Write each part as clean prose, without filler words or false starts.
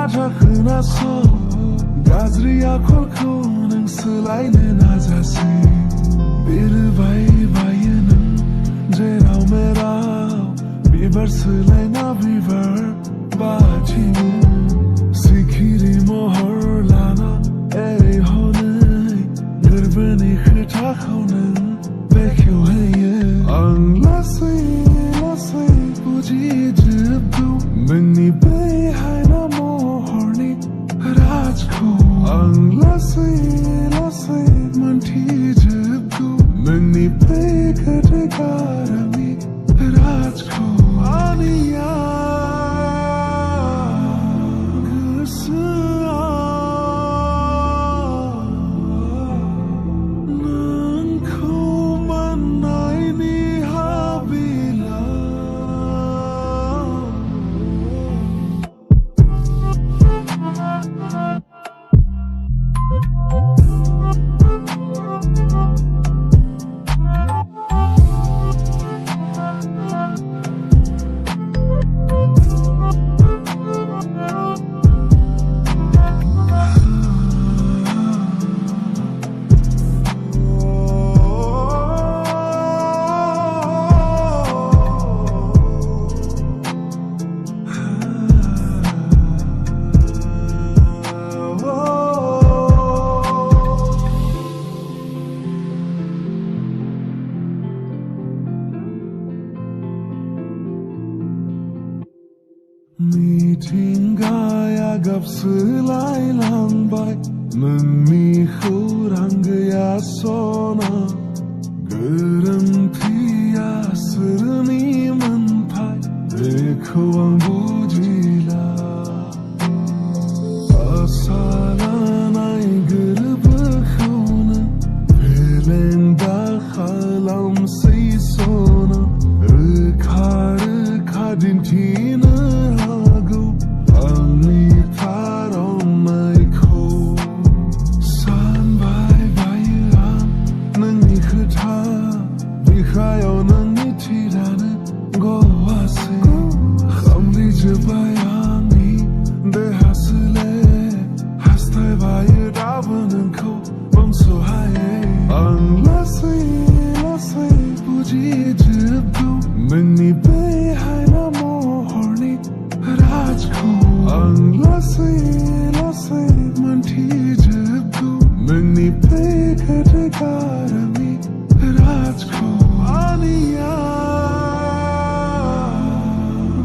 खोनासं गाज्रि आखलखौ नों सोलायनो नाजासै बिरबाय बायो नों जेराव मेराव बिबार सोलायना बिबार बाथिनो सिखिरि महर लाना एरै हनै गोरबोनि खोथाखौ नों बेखेवहैयो आं लासै लासै बुजिजोबगौ नोंनि बै हायना महरनि राजखौ आं लासै लासै मोनथिजोबगौ नोंनि बै गोदै गारांनि राजखौ आंनिया गोसोआ नोंखौ मोननायनि हाबिला मिथिंगाया गाब सोलायलांबाय नोंनि खौरां गैया सना गोरोन्थिया सोरनि मोन्थाय बेखौ आं बुजिला आसा लानाय गोरबोखौनो फेलें दा खालामसै सना रोखा रोखा दिन्थिनो बिखायाव नोंनि थिरानो गवासै खामग्लिजोब्बाय आंनि देहा सोलेर हास्थायबायो दाबो नोंखौ बुंस'हायै आं लासै लासै बुजिजोबगौ नोंनि बै हायना महरनि राजखौ आं लासै लासै मोनथिजोबगौ नोंनि बै गोदै गारांनि राजखौ आंनिया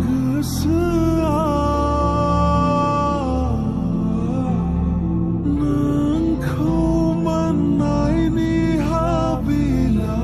गोसोआ नोंखौ मोननायनि हाबिला